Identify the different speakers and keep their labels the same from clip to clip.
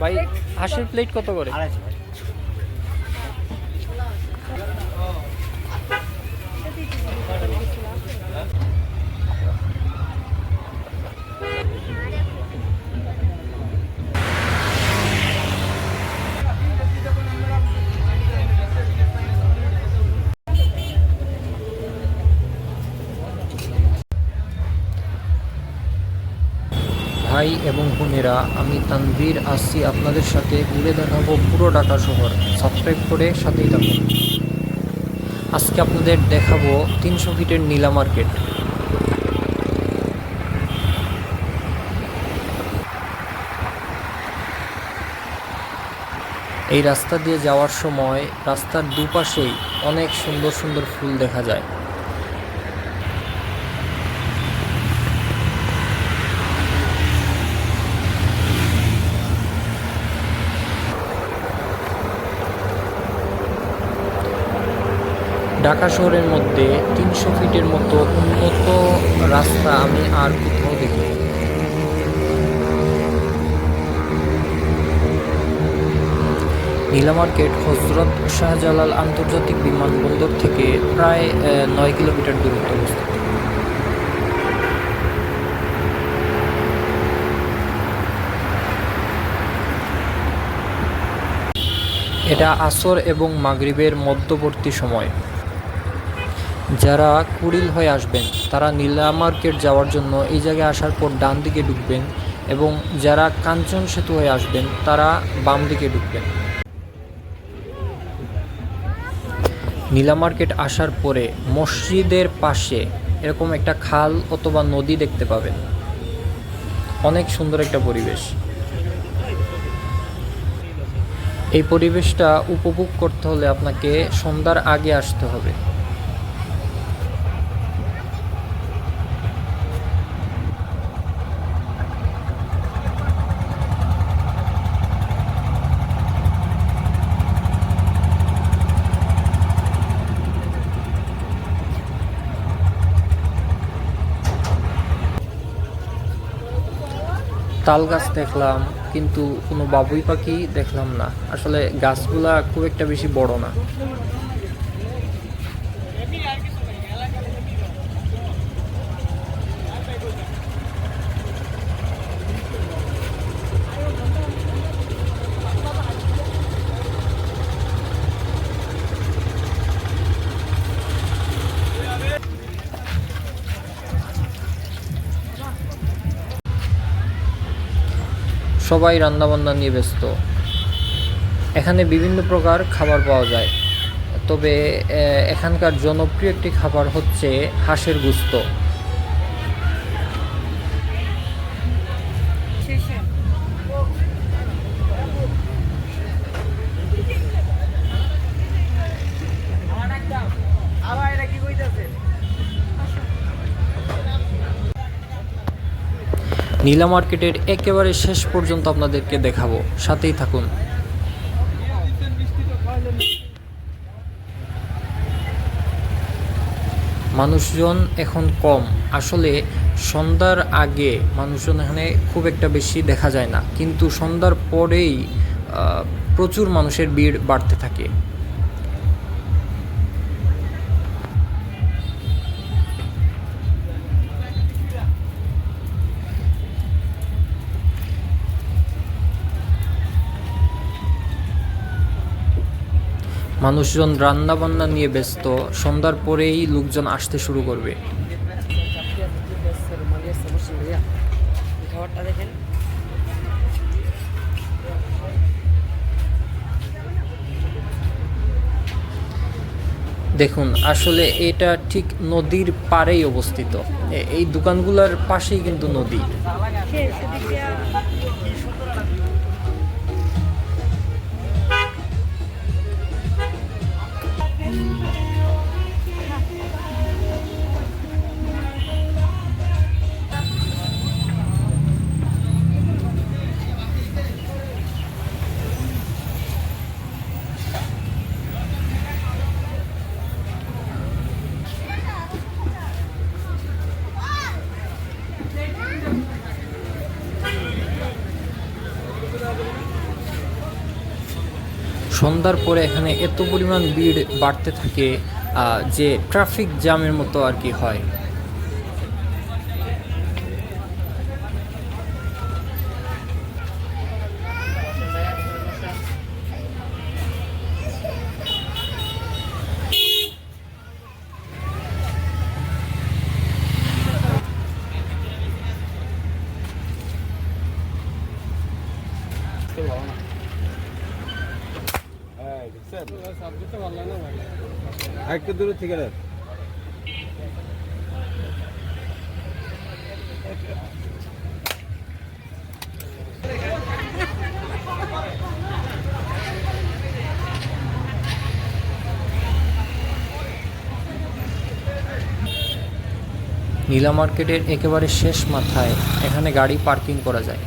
Speaker 1: ভাই হাঁসের প্লেট কত করে?
Speaker 2: 250 ভাই।
Speaker 1: ভাই এবং বোনেরা, আমি তানভীর আসছি আপনাদের সাথে ঘুরে দেখাবো পুরো ঢাকা শহর। সাবস্ক্রাইব করে সাথেই থাকুন। আজকে আপনাদের দেখাবো 300 ফিটের নীলা মার্কেট। এই রাস্তা দিয়ে যাওয়ার সময় রাস্তার দুপাশেই অনেক সুন্দর সুন্দর ফুল দেখা যায়। ঢাকা শহরের মধ্যে 300 ফিটের মতো উন্নত রাস্তা আমি আর কোথাও দেখিনি। নীলা মার্কেট হজরত শাহজালাল আন্তর্জাতিক বিমানবন্দর থেকে প্রায় 9 কিলোমিটার দূরত্বে অবস্থিত। এটা আসর এবং মাগরিবের মধ্যবর্তী সময়। যারা কুড়িল হয়ে আসবেন তারা নীলা মার্কেট যাওয়ার জন্য এই জায়গায় আসার পর ডান দিকে ঢুকবেন, এবং যারা কাঞ্চন সেতু হয়ে আসবেন তারা বাম দিকে ঢুকবেন। নীলা মার্কেট আসার পরে মসজিদের পাশে এরকম একটা খাল অথবা নদী দেখতে পাবেন। অনেক সুন্দর একটা পরিবেশ। এই পরিবেশটা উপভোগ করতে হলে আপনাকে সন্ধ্যার আগে আসতে হবে। তাল গাছ দেখলাম, কিন্তু কোনো বাবুই পাখি দেখলাম না। আসলে গাছগুলা খুব একটা বেশি বড় না। সবাই রান্নাবান্না নিয়ে ব্যস্ত। এখানে বিভিন্ন প্রকার খাবার পাওয়া যায়, তবে এখানকার জনপ্রিয় একটি খাবার হচ্ছে হাঁসের গোস্ত। নীলা মার্কেটের একেবারে শেষ পর্যন্ত আপনাদেরকে দেখাবো, সাথেই থাকুন। মানুষজন এখন কম। আসলে সন্ধ্যার আগে মানুষজন এখানে খুব একটা বেশি দেখা যায় না, কিন্তু সন্ধ্যার পরেই প্রচুর মানুষের ভিড় বাড়তে থাকে। মানুষজন রান্না বান্না নিয়ে ব্যস্ত। সন্ধ্যার পরেই লোকজন আসতে শুরু করবে। দেখুন, আসলে এটা ঠিক নদীর পাড়েই অবস্থিত। এই দোকানগুলোর পাশেই কিন্তু নদী। সন্ধ্যার পরে এখানে এত পরিমাণ ভিড় বাড়তে থাকে যে ট্রাফিক জ্যামের মতো আর কি হয়।
Speaker 2: একটু দূরে থেকে
Speaker 1: নীলা মার্কেটের একেবারে শেষ মাথায় এখানে গাড়ি পার্কিং করা যায়।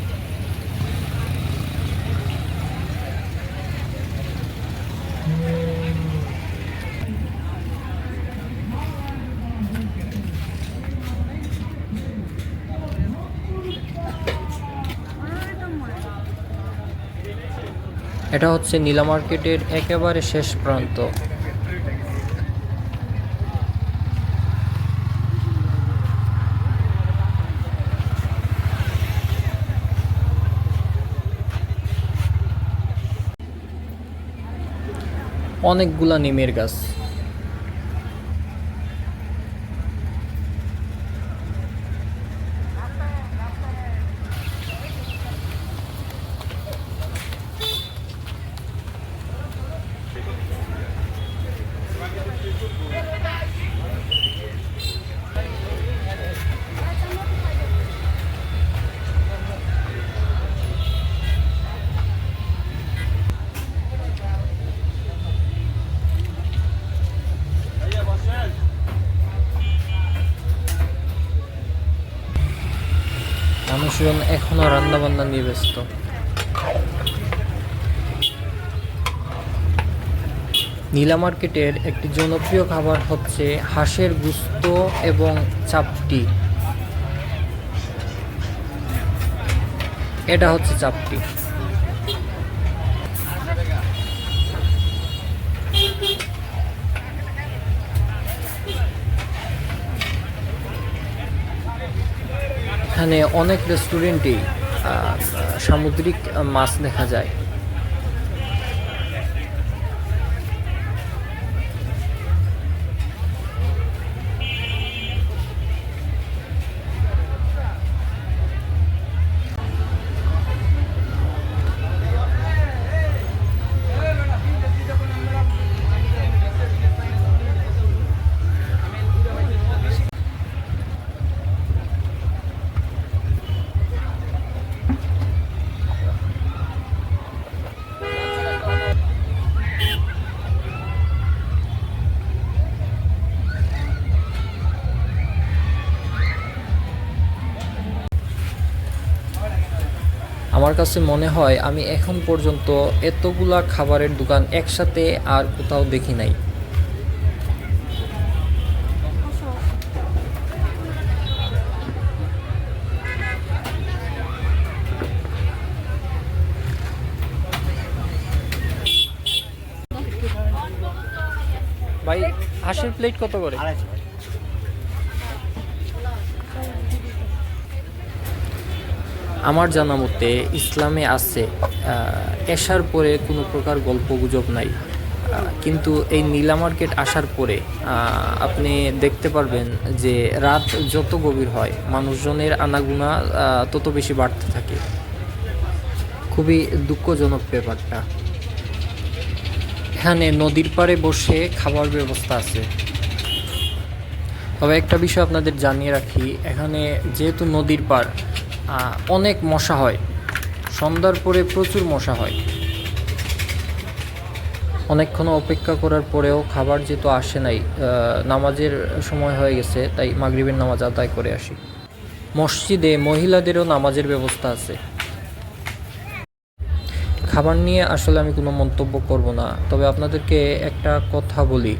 Speaker 1: এটা হচ্ছে নীলা মার্কেটের একেবারে শেষ প্রান্ত। অনেকগুলা নিমের গাছ। মানুষজন এখনো রান্না বান্না নিয়ে ব্যস্ত। নীলা মার্কেটের একটি জনপ্রিয় খাবার হচ্ছে হাঁসের গুস্ত এবং চাপটি। এটা হচ্ছে চাপটি। এখানে অনেক রেস্টুরেন্টেই সামুদ্রিক মাছ দেখা যায়। আমার কাছে মনে হয় আমি এখন পর্যন্ত এতগুলা খাবারের দোকান একসাথে আর কোথাও দেখি নাই। ভাই হাঁসের প্লেট কত করে? আমার জানা মতে ইসলামে আছে এশার পরে কোনো প্রকার গল্প গুজব নাই, কিন্তু এই নীলা মার্কেট আসার পরে আপনি দেখতে পারবেন যে রাত যত গভীর হয় মানুষজনের আনাগোনা তত বেশি বাড়তে থাকে। খুবই দুঃখজনক ব্যাপারটা। এখানে নদীর পাড়ে বসে খাবার ব্যবস্থা আছে। তবে একটা বিষয় আপনাদের জানিয়ে রাখি, এখানে যেহেতু নদীর পাড় অনেক মশা হয়, সন্ধ্যার পরে প্রচুর মশা হয়। অনেকক্ষণ অপেক্ষা করার পরেও খাবার যেহেতু আসে নাই, নামাজের সময় হয়ে গেছে, তাই মাগরিবের নামাজ আদায় করে আসি। মসজিদে মহিলাদেরও নামাজের ব্যবস্থা আছে। খাবার নিয়ে আসলে আমি কোনো মন্তব্য করব না, তবে আপনাদেরকে একটা কথা বলি,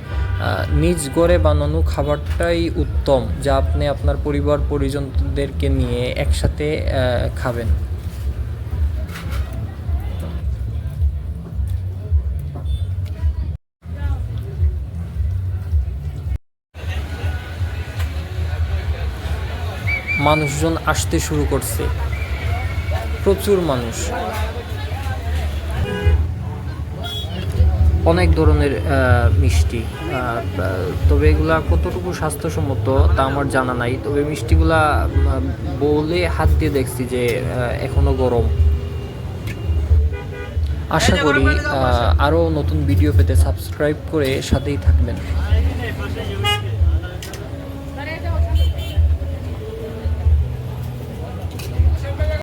Speaker 1: নিজ ঘরে বানানো খাবারটাই উত্তম, যা আপনি আপনার পরিবার পরিজনদেরকে নিয়ে একসাথে খাবেন। মানুষজন আসতে শুরু করছে, প্রচুর মানুষ। অনেক ধরনের মিষ্টি, তবে এগুলা কতটুকু স্বাস্থ্যসম্মত তা আমার জানা নাই। তবে মিষ্টিগুলা বলে হাত দিয়ে দেখছি যে এখনো গরম। আশা করি আরও নতুন ভিডিও পেতে সাবস্ক্রাইব করে সাথেই থাকবেন।